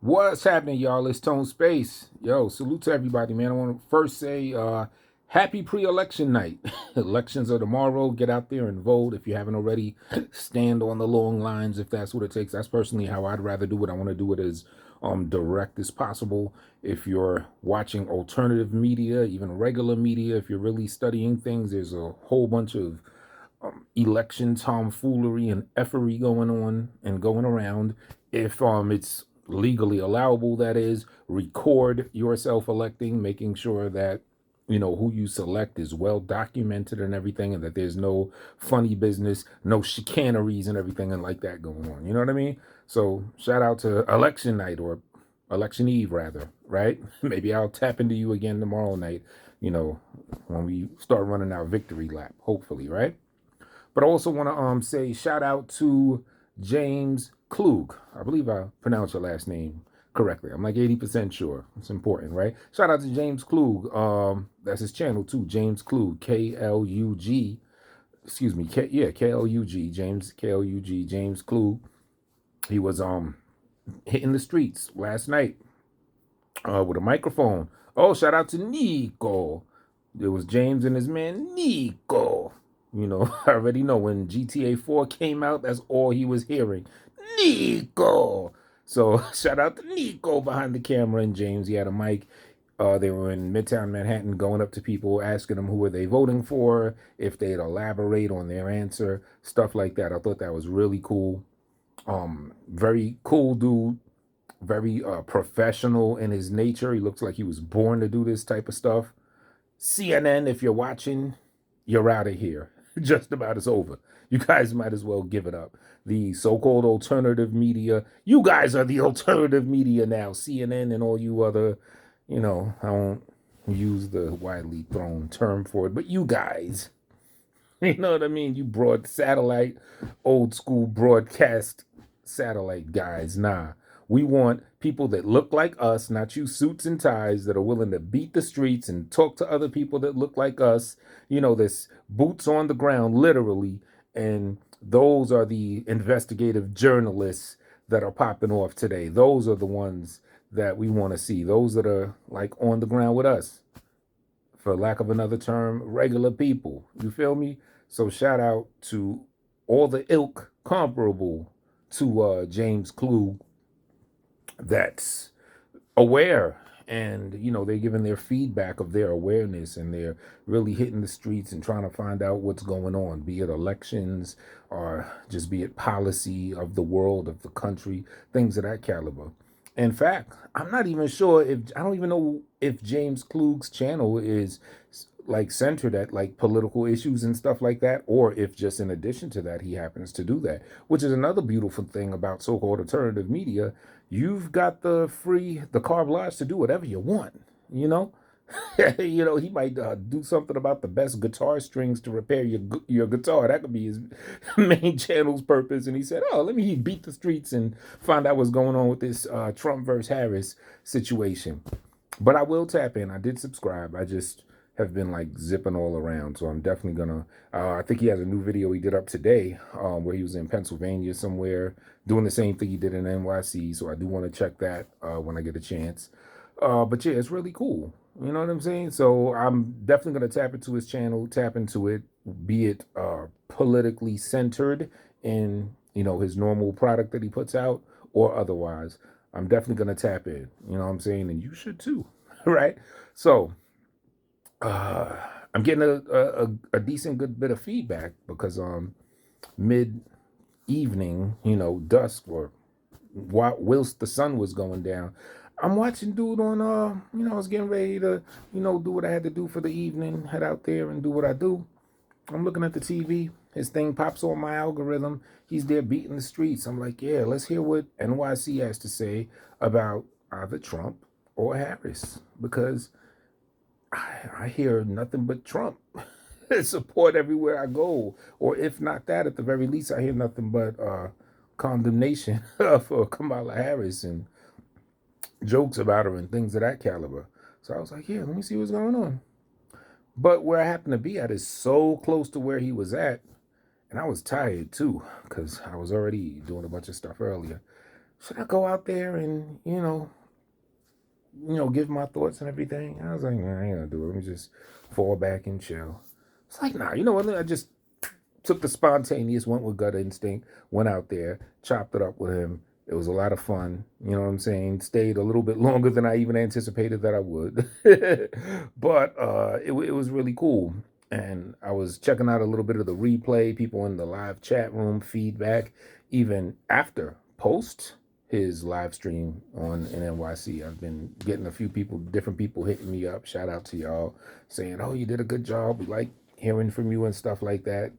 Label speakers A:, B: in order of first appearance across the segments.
A: What's happening, y'all? It's Tone Space. Yo, salute to everybody, man. I want to first say happy pre-election night. Elections are tomorrow. Get out there and vote. If you haven't already, stand on the long lines if that's what it takes. That's personally how I'd rather do it. I want to do it as direct as possible. If you're watching alternative media, even regular media, if you're really studying things, there's a whole bunch of election tomfoolery and effery going on and going around. If it's legally allowable, that is, record yourself electing, making sure that who you select is well documented and everything, and that there's no funny business, no chicaneries and everything and like that going on. You know what I mean? So shout out to election night, or election eve rather, right? Maybe I'll tap into you again tomorrow night, when we start running our victory lap, hopefully, right? But I also want to say shout out to James Klug. I believe I pronounced your last name correctly. I'm like 80% sure. It's important, right? Shout out to James Klug. That's his channel too. James Klug, Klug. Excuse me, Klug. James Klug. James Klug. He was hitting the streets last night with a microphone. Oh, shout out to Nico. It was James and his man Nico. I already know when GTA 4 came out, that's all he was hearing. Nico. So shout out to Nico behind the camera and James. He had a mic. They were in Midtown Manhattan going up to people, asking them who were they voting for, if they'd elaborate on their answer, stuff like that. I thought that was really cool. Very cool dude, very professional in his nature. He looks like he was born to do this type of stuff. CNN, if you're watching, you're out of here. Just about is over. You guys might as well give it up. The so-called alternative media, you guys are the alternative media now. CNN and all you other, I won't use the widely thrown term for it, but you guys, you know what I mean? You broad satellite, old school broadcast satellite guys. Nah. We want people that look like us, not you suits and ties that are willing to beat the streets and talk to other people that look like us. This boots on the ground, literally. And those are the investigative journalists that are popping off today. Those are the ones that we want to see. Those that are like on the ground with us, for lack of another term, regular people. You feel me? So shout out to all the ilk comparable to James Klug that's aware, and they're giving their feedback of their awareness, and they're really hitting the streets and trying to find out what's going on, be it elections or just be it policy of the world, of the country, things of that caliber. In fact, I'm not even sure if I don't even know if James Klug's channel is like centered at like political issues and stuff like that, or if just in addition to that he happens to do that, which is another beautiful thing about so-called alternative media. You've got the carte blanche to do whatever you want. He might do something about the best guitar strings to repair your guitar. That could be his main channel's purpose. And he said, "Oh, let me beat the streets and find out what's going on with this Trump versus Harris situation." But I will tap in. I did subscribe. I just have been like zipping all around, so I'm definitely gonna. I think he has a new video he did up today, where he was in Pennsylvania somewhere doing the same thing he did in NYC. So I do want to check that when I get a chance. But yeah, it's really cool. You know what I'm saying? So I'm definitely gonna tap into his channel, tap into it, be it politically centered in his normal product that he puts out, or otherwise. I'm definitely gonna tap in. You know what I'm saying? And you should too, right? So uh, I'm getting a decent good bit of feedback because mid evening, dusk, or whilst the sun was going down, I'm watching dude on I was getting ready to do what I had to do for the evening, head out there and do what I do. I'm looking at the TV. His thing pops on my algorithm. He's there beating the streets. I'm like, yeah, let's hear what NYC has to say about either Trump or Harris, because I hear nothing but Trump support everywhere I go. Or if not that, at the very least, I hear nothing but condemnation for Kamala Harris and jokes about her and things of that caliber. So I was like, yeah, let me see what's going on. But where I happen to be at is so close to where he was at, and I was tired too, because I was already doing a bunch of stuff earlier. should I go out there and, give my thoughts and everything? I was like, nah, I ain't gonna do it. Let me just fall back and chill. It's like, nah, you know what? I just took the spontaneous, went with gut instinct, went out there, chopped it up with him. It was a lot of fun. You know what I'm saying? Stayed a little bit longer than I even anticipated that I would. But it was really cool. And I was checking out a little bit of the replay, people in the live chat room, feedback, even after post his live stream on in NYC. I've been getting a few people, different people hitting me up. Shout out to y'all saying, oh, you did a good job. We like hearing from you and stuff like that.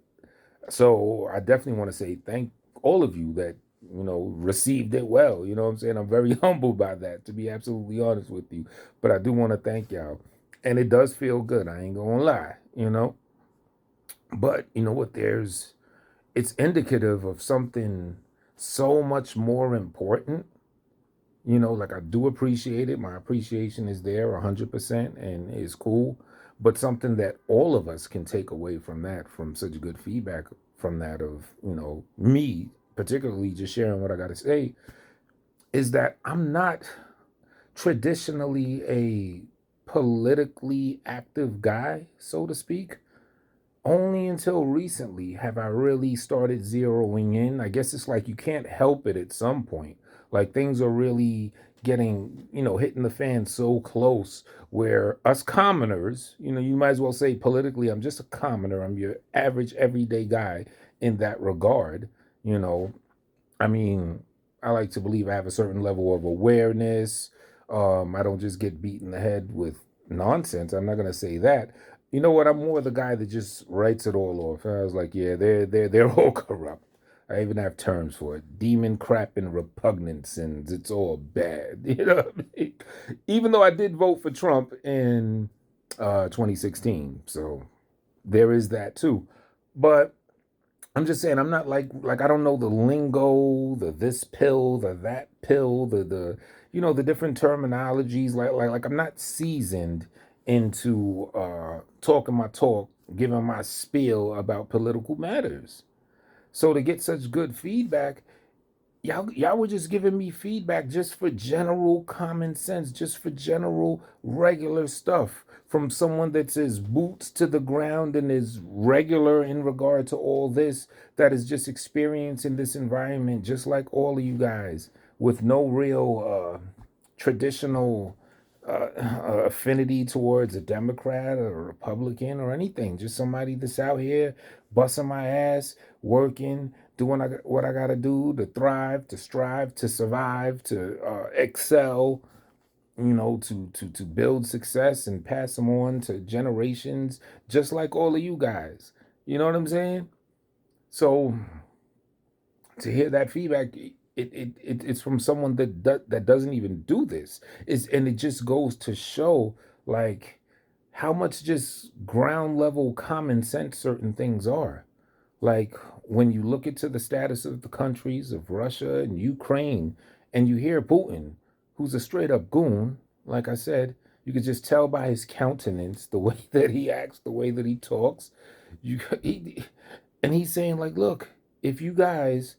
A: So I definitely want to say thank all of you that, received it well. You know what I'm saying? I'm very humbled by that, to be absolutely honest with you. But I do want to thank y'all. And it does feel good. I ain't gonna lie. But you know what? It's indicative of something so much more important. Like I do appreciate it. My appreciation is there 100% and is cool. But something that all of us can take away from that, from such good feedback from that, of, me particularly just sharing what I got to say, is that I'm not traditionally a politically active guy, so to speak. Only until recently have I really started zeroing in. I guess it's like you can't help it at some point. Like things are really getting, hitting the fan so close where us commoners, you might as well say politically, I'm just a commoner. I'm your average everyday guy in that regard. You know, I mean, I like to believe I have a certain level of awareness. I don't just get beat in the head with nonsense. I'm not gonna say that. You know what? I'm more the guy that just writes it all off. I was like, yeah, they're all corrupt. I even have terms for it: demon crap and repugnant sins. It's all bad. You know what I mean? Even though I did vote for Trump in 2016, so there is that too. But I'm just saying I'm not like I don't know the lingo, the this pill, the that pill, the the different terminologies. Like I'm not seasoned into talking my talk, giving my spiel about political matters. So to get such good feedback, y'all were just giving me feedback just for general common sense, just for general regular stuff from someone that's his boots to the ground and is regular in regard to all this, that is just experiencing this environment just like all of you guys, with no real traditional affinity towards a Democrat or a Republican or anything. Just somebody that's out here busting my ass, working, doing what I got to do to thrive, to strive, to survive, to excel. To build success and pass them on to generations, just like all of you guys. You know what I'm saying? So to hear that feedback, it's from someone that doesn't even do this. And it just goes to show like how much just ground level common sense certain things are. Like when you look into the status of the countries of Russia and Ukraine, and you hear Putin, who's a straight up goon, like I said, you could just tell by his countenance, the way that he acts, the way that he talks. And he's saying like, look, if you guys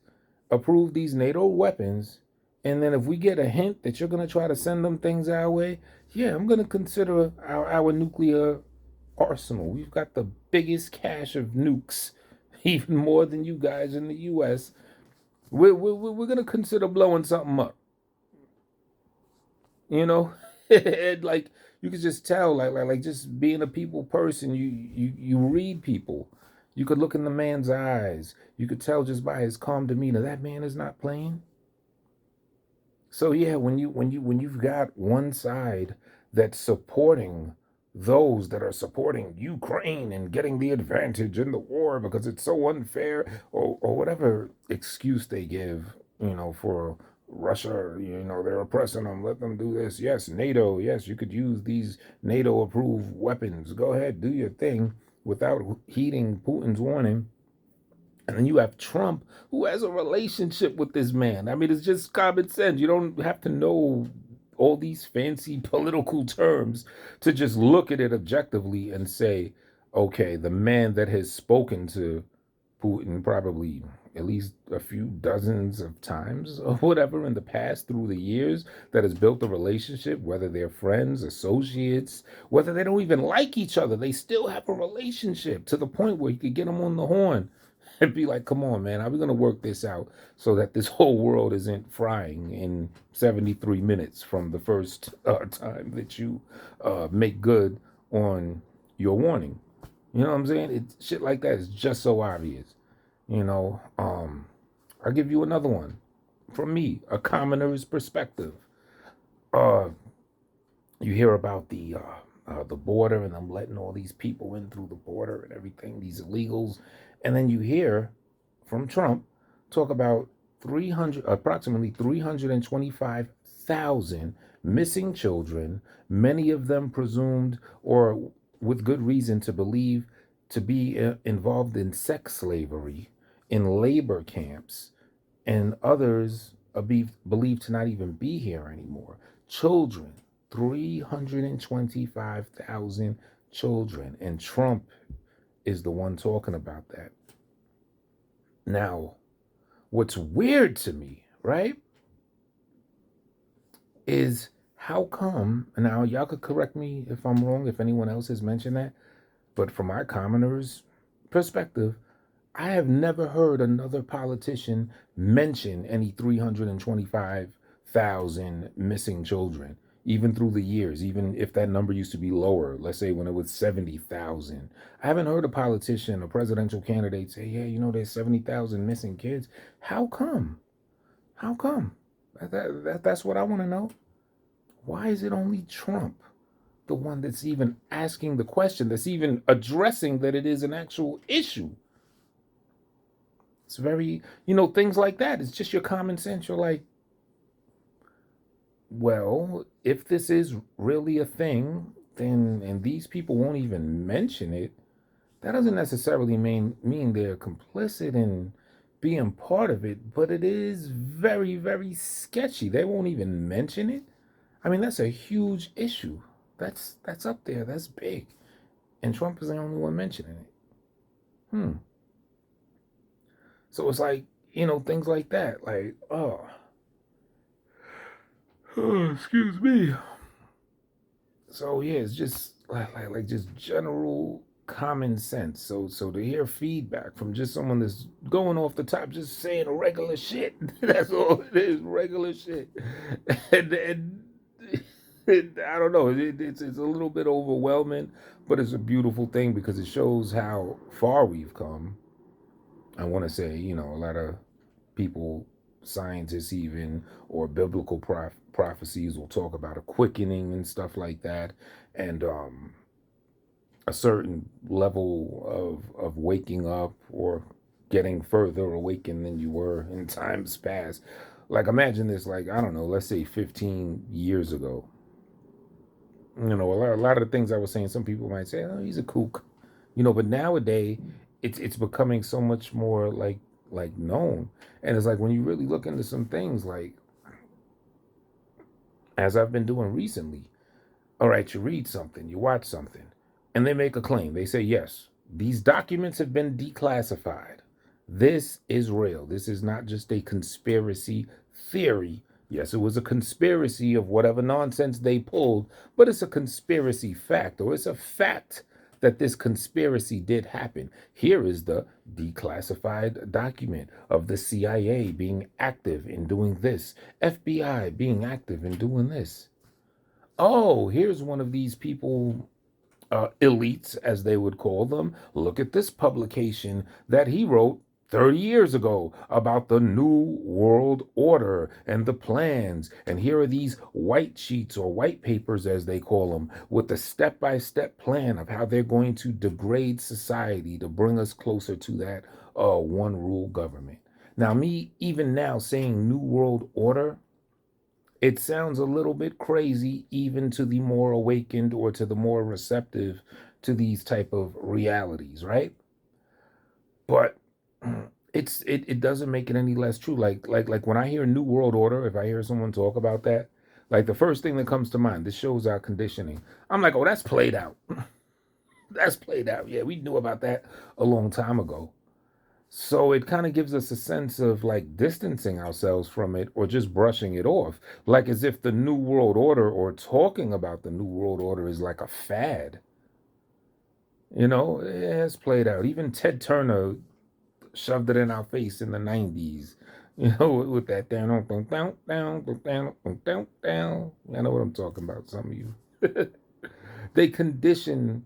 A: approve these NATO weapons, and then if we get a hint that you're gonna try to send them things our way, yeah, I'm gonna consider our nuclear arsenal. We've got the biggest cache of nukes, even more than you guys in the U.S. We're gonna consider blowing something up. You know, like you could just tell, like just being a people person, you read people. You could look in the man's eyes. You could tell just by his calm demeanor that man is not playing. So yeah, when you've got one side that's supporting those that are supporting Ukraine and getting the advantage in the war because it's so unfair, or whatever excuse they give, for Russia, they're oppressing them, let them do this. Yes, NATO, yes, you could use these NATO approved weapons. Go ahead, do your thing without heeding Putin's warning. And then you have Trump, who has a relationship with this man. I mean, it's just common sense. You don't have to know all these fancy political terms to just look at it objectively and say, okay, the man that has spoken to Putin probably at least a few dozens of times or whatever in the past through the years that has built a relationship, whether they're friends, associates, whether they don't even like each other, they still have a relationship to the point where you could get them on the horn and be like, come on, man, how are we going to work this out so that this whole world isn't frying in 73 minutes from the first time that you make good on your warning? You know what I'm saying? Shit like that is just so obvious. I'll give you another one from me, a commoner's perspective. Uh, you hear about the border and I'm letting all these people in through the border and everything, these illegals, and then you hear from Trump talk about approximately 325,000 missing children, many of them presumed or with good reason to believe to be involved in sex slavery, in labor camps, and others are believed to not even be here anymore. Children, 325,000 children, and Trump is the one talking about that. Now, what's weird to me, right, is how come, now y'all could correct me if I'm wrong, if anyone else has mentioned that, but from my commoner's perspective, I have never heard another politician mention any 325,000 missing children, even through the years, even if that number used to be lower, let's say when it was 70,000. I haven't heard a politician, a presidential candidate say, yeah, there's 70,000 missing kids. How come? How come? That's what I want to know. Why is it only Trump, the one that's even asking the question, that's even addressing that it is an actual issue? It's very, things like that. It's just your common sense. You're like, well, if this is really a thing, then, and these people won't even mention it, that doesn't necessarily mean they're complicit in being part of it, but it is very, very sketchy. They won't even mention it. I mean, that's a huge issue. That's up there. That's big. And Trump is the only one mentioning it. So it's like, things like that. Like, excuse me. So yeah, it's just like just general common sense. So to hear feedback from just someone that's going off the top, just saying regular shit. That's all it is, regular shit. And I don't know. It's a little bit overwhelming, but it's a beautiful thing because it shows how far we've come. I want to say, a lot of people, scientists even, or biblical prophecies will talk about a quickening and stuff like that, and a certain level of waking up or getting further awakened than you were in times past. Like imagine this, like, I don't know, let's say 15 years ago. A lot of the things I was saying, some people might say, oh, he's a kook. But nowadays it's becoming so much more like known. And it's like when you really look into some things, like as I've been doing recently, all right, you read something, you watch something, and they make a claim. They say, yes, these documents have been declassified. This is real. This is not just a conspiracy theory. Yes, it was a conspiracy of whatever nonsense they pulled, but it's a conspiracy fact, or it's a fact that this conspiracy did happen. Here is the declassified document of the CIA being active in doing this, FBI being active in doing this. Oh, here's one of these people, elites, as they would call them. Look at this publication that he wrote 30 years ago about the New World Order and the plans. And here are these white sheets, or white papers as they call them, with the step-by-step plan of how they're going to degrade society to bring us closer to that one rule government. Now, me even now saying New World Order, it sounds a little bit crazy even to the more awakened or to the more receptive to these type of realities, right? But it doesn't make it any less true. Like when I hear New World Order, if I hear someone talk about that, like the first thing that comes to mind, this shows our conditioning. I'm like, oh, that's played out. That's played out. Yeah, we knew about that a long time ago. So it kind of gives us a sense of like distancing ourselves from it or just brushing it off, like as if the New World Order or talking about the New World Order is like a fad. You know, it has played out. Even Ted Turner shoved it in our face in the 90s, you know, with that down, down, down, down, down, down, down. I know what I'm talking about, some of you. They condition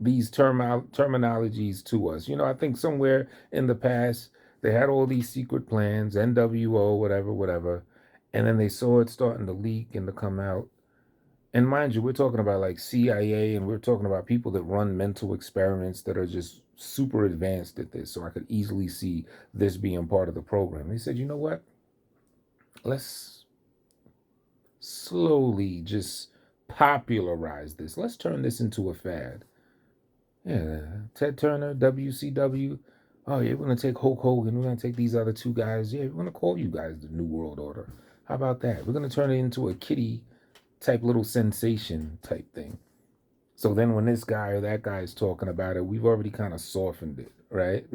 A: these terminologies to us. You know, I think somewhere in the past they had all these secret plans, NWO, whatever, whatever, and then they saw it starting to leak and to come out. And mind you, we're talking about like CIA, and we're talking about people that run mental experiments that are just super advanced at this. So I could easily see this being part of the program. They said, you know what? Let's slowly just popularize this. Let's turn this into a fad. Yeah, Ted Turner, WCW. Oh yeah, we're gonna take Hulk Hogan. We're gonna take these other two guys. Yeah, we're gonna call you guys the New World Order. How about that? We're gonna turn it into a kitty type little sensation type thing. So then when this guy or that guy is talking about it, we've already kind of softened it, right?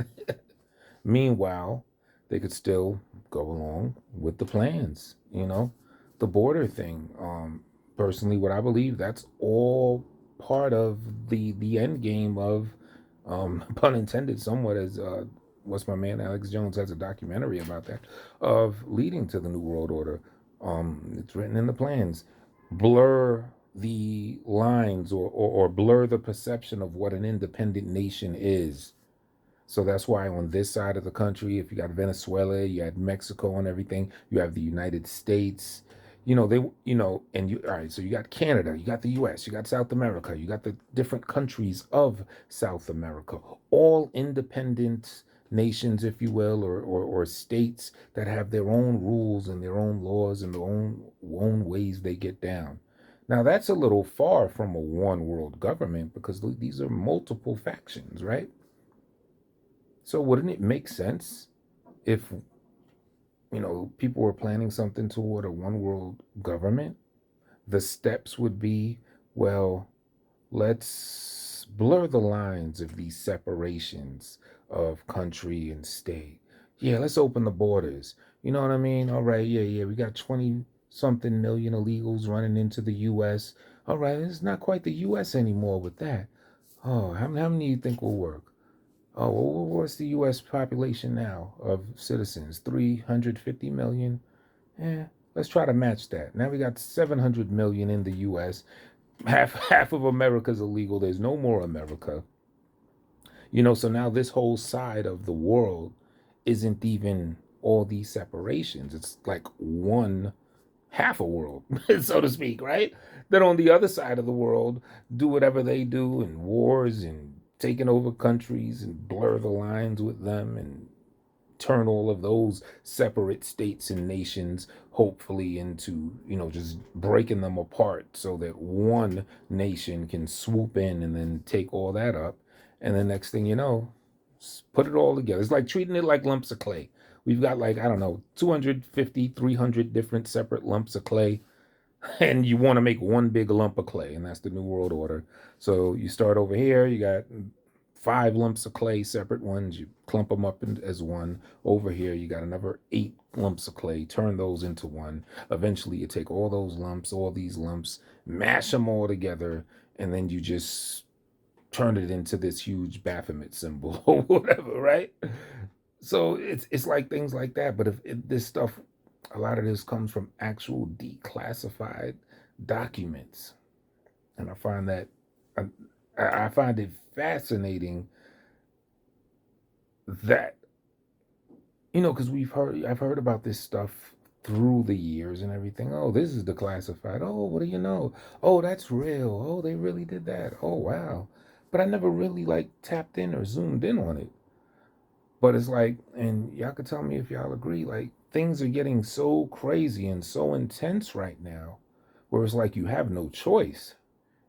A: Meanwhile, they could still go along with the plans, you know, the border thing. Personally, what I believe, that's all part of the end game of, pun intended, somewhat, as what's my man Alex Jones has a documentary about that, of leading to the New World Order. It's written in the plans. Blur the lines or blur the perception of what an independent nation is. So that's why on this side of the country, if you got Venezuela, you had Mexico and everything, you have the United States, you know, and you, all right, so you got Canada, you got the US, you got South America, you got the different countries of South America, all independent nations, if you will, or states that have their own rules and their own laws and their own ways they get down. Now, that's a little far from a one world government because these are multiple factions, right? So wouldn't it make sense if, you know, people were planning something toward a one world government? The steps would be, well, let's blur the lines of these separations of country and state. Yeah, let's open the borders. You know what I mean? All right, yeah. We got 20 something million illegals running into the US. All right, it's not quite the US anymore with that. Oh, how many do you think will work? Oh, what's the U.S. population now of citizens? 350 million? Yeah, let's try to match that. Now we got 700 million in the U.S. Half of America's illegal. There's no more America. You know, so now this whole side of the world isn't even all these separations. It's like one half a world, so to speak, right? Then on the other side of the world, do whatever they do in wars and taking over countries and blur the lines with them and turn all of those separate states and nations hopefully into, you know, just breaking them apart so that one nation can swoop in and then take all that up. And the next thing you know, put it all together. It's like treating it like lumps of clay. We've got like, I don't know, 250, 300 different separate lumps of clay, and you want to make one big lump of clay, and that's the New World Order. So you start over here, you got 5 lumps of clay, separate ones, you clump them up as one. Over here, you got another 8 lumps of clay, turn those into one. Eventually, you take all those lumps, all these lumps, mash them all together, and then you just turn it into this huge Baphomet symbol or whatever, right? So it's like things like that. But if this stuff, a lot of this comes from actual declassified documents, and I find that I, I find it fascinating that, you know, because I've heard about this stuff through the years and everything. Oh, this is declassified. Oh, what do you know? Oh, that's real. Oh, they really did that. Oh, wow. But I never really like tapped in or zoomed in on it. But it's like, and y'all could tell me if y'all agree, like things are getting so crazy and so intense right now, where it's like you have no choice.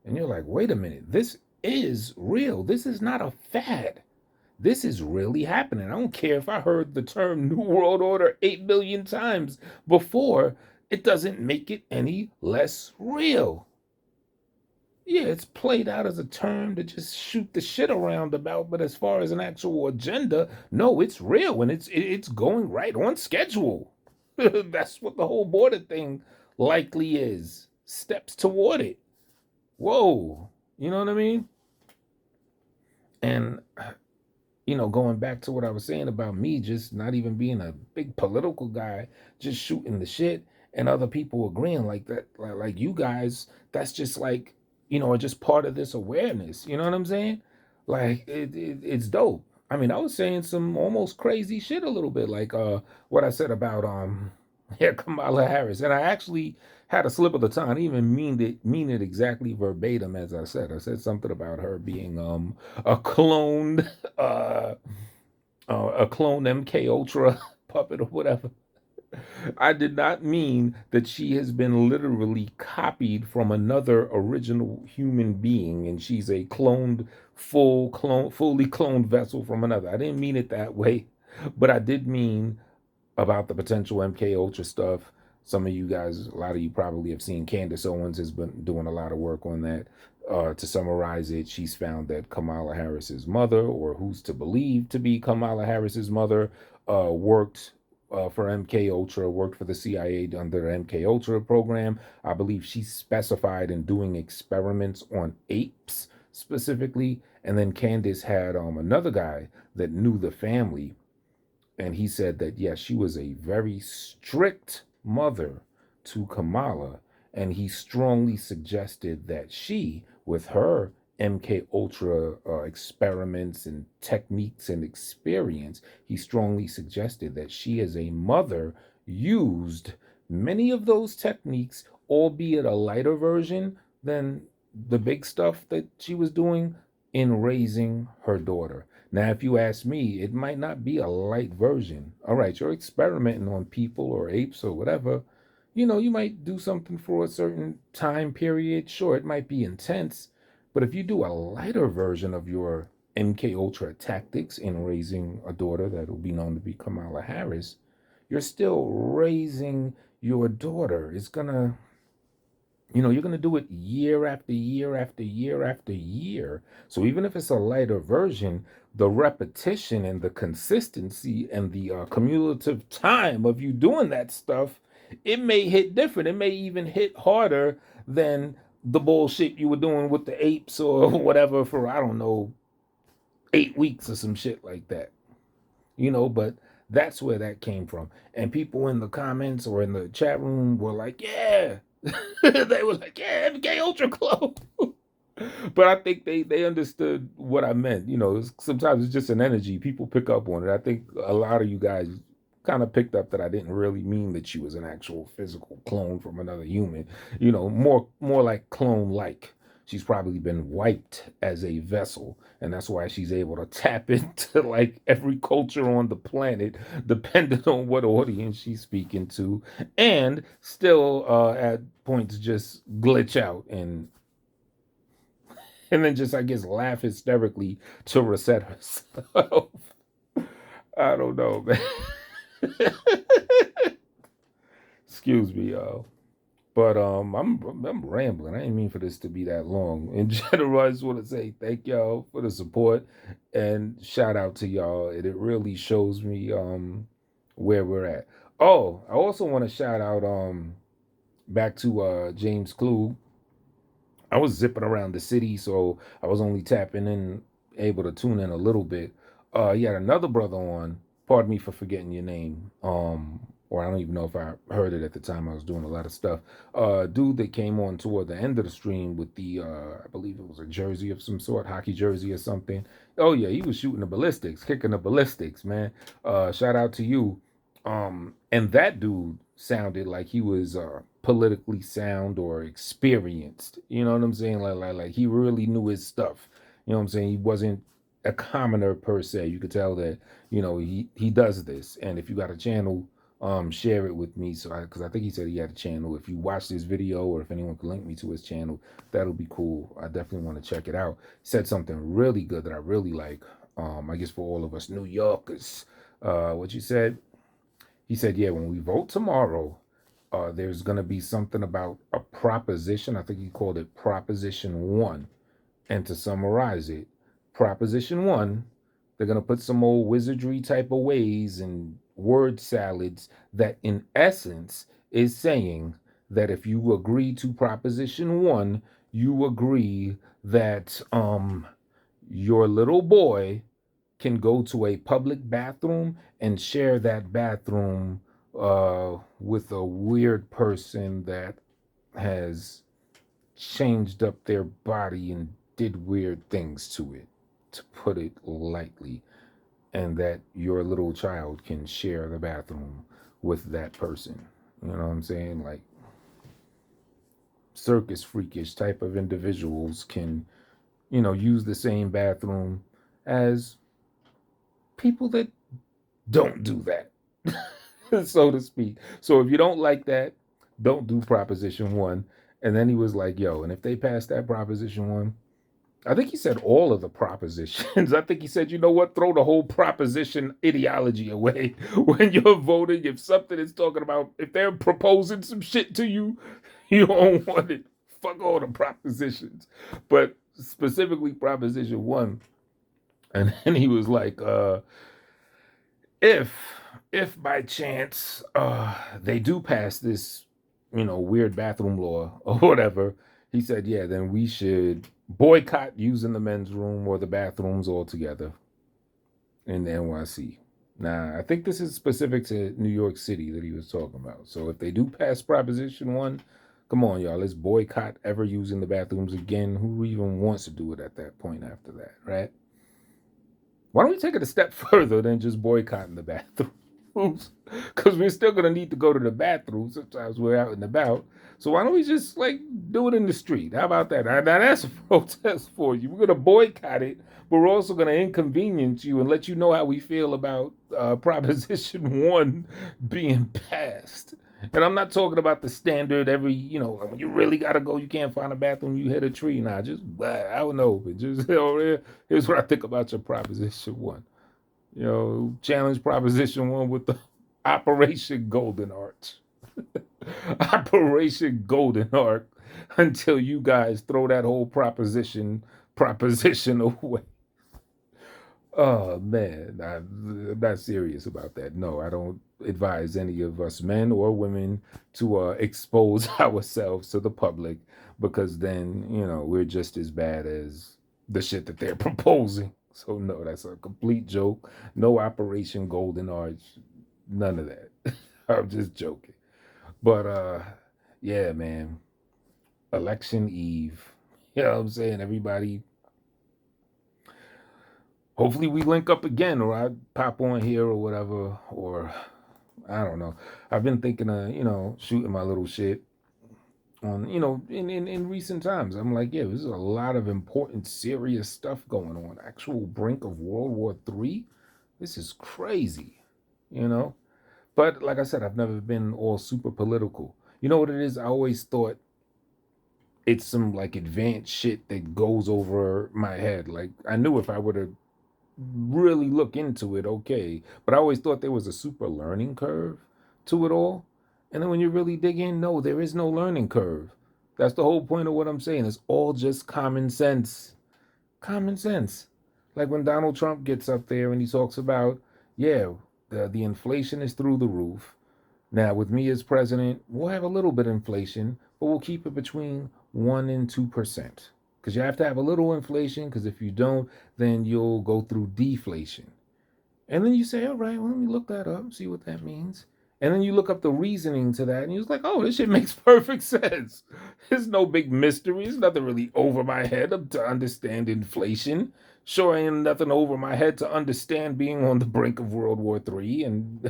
A: And you're like, wait a minute, this is real. This is not a fad. This is really happening. I don't care if I heard the term New World Order 8 billion times before, it doesn't make it any less real. Yeah, it's played out as a term to just shoot the shit around about, but as far as an actual agenda, no, it's real and it's going right on schedule. That's what the whole border thing likely is. Steps toward it. Whoa. You know what I mean? And going back to what I was saying about me just not even being a big political guy, just shooting the shit and other people agreeing like that, like you guys, that's just like, just part of this awareness. You know what I'm saying? Like it's dope. I mean, I was saying some almost crazy shit a little bit, like what I said about yeah, Kamala Harris. And I actually had a slip of the tongue. I didn't even mean it exactly verbatim as I said. I said something about her being a cloned a clone MK Ultra puppet or whatever. I did not mean that she has been literally copied from another original human being and she's a fully cloned vessel from another. I didn't mean it that way, but I did mean about the potential MK Ultra stuff. Some of you guys, a lot of you probably have seen Candace Owens has been doing a lot of work on that. To summarize it, she's found that Kamala Harris's mother, or who's to believe to be Kamala Harris's mother, worked for MK Ultra, worked for the CIA under the MK Ultra program. I believe she specified in doing experiments on apes specifically. And then Candace had another guy that knew the family, and he said that yes, she was a very strict mother to Kamala, and he strongly suggested that she, with her MK Ultra experiments and techniques and experience, he strongly suggested that she, as a mother, used many of those techniques, albeit a lighter version than the big stuff that she was doing in raising her daughter. Now, if you ask me, it might not be a light version. All right, you're experimenting on people or apes or whatever. You might do something for a certain time period. Sure, it might be intense, but if you do a lighter version of your MK Ultra tactics in raising a daughter that will be known to be Kamala Harris, you're still raising your daughter. You're going to do it year after year after year after year. So even if it's a lighter version, the repetition and the consistency and the cumulative time of you doing that stuff, it may hit different. It may even hit harder than the bullshit you were doing with the apes or whatever for, I don't know, 8 weeks or some shit like that. But that's where that came from. And people in the comments or in the chat room were like, yeah. They were like, yeah, MK Ultra Club. But I think they understood what I meant. Sometimes it's just an energy. People pick up on it. I think a lot of you guys kind of picked up that I didn't really mean that she was an actual physical clone from another human. More like clone like. She's probably been wiped as a vessel, and that's why she's able to tap into like every culture on the planet, depending on what audience she's speaking to, and still at points just glitch out and then just, I guess, laugh hysterically to reset herself. I don't know, man. Excuse me, y'all. But I'm rambling. I didn't mean for this to be that long. In general, I just want to say thank y'all for the support and shout out to y'all. It really shows me where we're at. Oh, I also want to shout out back to James Klug. I was zipping around the city, so I was only tapping in, able to tune in a little bit. He had another brother on. Pardon me for forgetting your name. Or I don't even know if I heard it at the time. I was doing a lot of stuff. Dude that came on toward the end of the stream with the, I believe it was a jersey of some sort, hockey jersey or something. Oh yeah, he was shooting the ballistics, kicking the ballistics, man. Shout out to you. And that dude sounded like he was politically sound or experienced. You know what I'm saying? Like he really knew his stuff. You know what I'm saying? He wasn't a commoner per se. You could tell that he does this. And if you got a channel, share it with me. So because I think he said he had a channel. If you watch this video or if anyone can link me to his channel, that'll be cool. I definitely want to check it out. He said something really good that I really like. I guess for all of us New Yorkers, what you said. He said, yeah, when we vote tomorrow, There's going to be something about a proposition. I think he called it Proposition 1. And to summarize it, Proposition 1, they're going to put some old wizardry type of ways and word salads that, in essence, is saying that if you agree to Proposition 1, you agree that your little boy can go to a public bathroom and share that bathroom with a weird person that has changed up their body and did weird things to it, to put it lightly, and that your little child can share the bathroom with that person. You know what I'm saying? Like circus freakish type of individuals can, use the same bathroom as people that don't do that, so to speak. So if you don't like that, don't do Proposition 1. And then he was like, yo, and if they pass that Proposition 1, I think he said all of the propositions. I think he said, you know what, throw the whole proposition ideology away when you're voting. If something is talking about, if they're proposing some shit to you, you don't want it. Fuck all the propositions. But specifically Proposition 1. And then he was like, if by chance they do pass this, weird bathroom law or whatever, he said, yeah, then we should boycott using the men's room or the bathrooms altogether in the NYC. Now, I think this is specific to New York City that he was talking about. So if they do pass Proposition 1, come on, y'all, let's boycott ever using the bathrooms again. Who even wants to do it at that point after that, right? Why don't we take it a step further than just boycotting the bathrooms? Because we're still going to need to go to the bathroom. Sometimes we're out and about. So why don't we just do it in the street? How about that? Now that's a protest for you. We're going to boycott it, but we're also going to inconvenience you and let you know how we feel about Proposition 1 being passed. And I'm not talking about the standard every, when you really got to go, you can't find a bathroom, you hit a tree. Nah, just, I don't know. But just, here's what I think about your Proposition 1. Challenge Proposition 1 with the Operation Golden Arch. Operation Golden Arch until you guys throw that whole proposition away. Oh man, I'm not serious about that. No, I don't advise any of us men or women to expose ourselves to the public, because then we're just as bad as the shit that they're proposing. So no, that's a complete joke. No Operation Golden Arch, none of that. I'm just joking. But yeah, man, election eve. You know what I'm saying? Everybody, hopefully we link up again, or I pop on here or whatever, or I don't know. I've been thinking of, shooting my little shit on, in recent times. I'm like, yeah, there's a lot of important, serious stuff going on. Actual brink of World War III. This is crazy. But like I said, I've never been all super political. You know what it is? I always thought it's some advanced shit that goes over my head. Like I knew if I were to really look into it, okay. But I always thought there was a super learning curve to it all. And then when you really dig in, no, there is no learning curve. That's the whole point of what I'm saying. It's all just common sense. Common sense. Like when Donald Trump gets up there and he talks about, yeah, the inflation is through the roof. Now, with me as president, we'll have a little bit of inflation, but we'll keep it between 1% and 2%. Because you have to have a little inflation, because if you don't, then you'll go through deflation. And then you say, all right, well, let me look that up, see what that means. And then you look up the reasoning to that, and you're like, oh, this shit makes perfect sense. There's no big mystery. There's nothing really over my head to understand inflation. Sure ain't nothing over my head to understand being on the brink of World War III and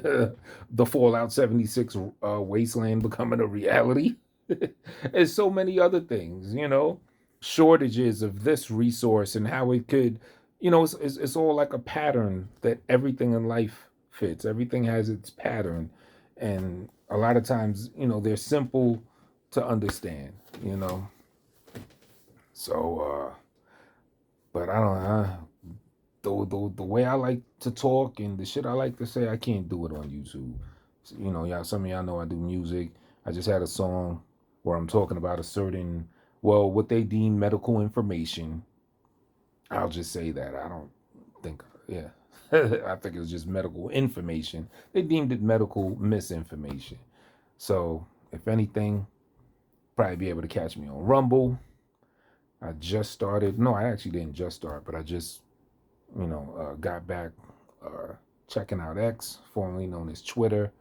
A: the Fallout 76 wasteland becoming a reality. There's so many other things. Shortages of this resource and how it could, it's all like a pattern that everything in life fits. Everything has its pattern. And a lot of times, they're simple to understand. So, but I don't know. The way I like to talk and the shit I like to say, I can't do it on YouTube. So, y'all, some of y'all know I do music. I just had a song where I'm talking about a certain, well, what they deem medical information. I'll just say that. I don't think, yeah. I think it was just medical information. They deemed it medical misinformation. So, if anything, probably be able to catch me on Rumble. I just started. No, I actually didn't just start, but I just, got back checking out X, formerly known as Twitter.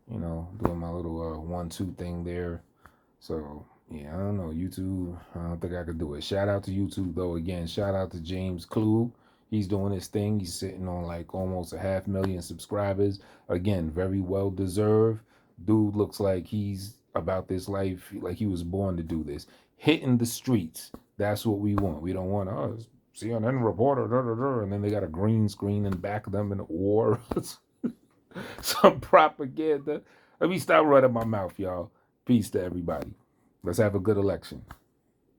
A: Doing my little 1-2 thing there. So yeah, I don't know. YouTube, I don't think I could do it. Shout out to YouTube though. Again, shout out to James Klug. He's doing his thing. He's sitting on like almost 500,000 subscribers. Again, very well deserved. Dude looks like he's about this life, like he was born to do this. Hitting the streets. That's what we want. We don't want CNN reporter, and then they got a green screen in the back of them in the war. Some propaganda. Let me stop running my mouth, y'all. Peace to everybody. Let's have a good election.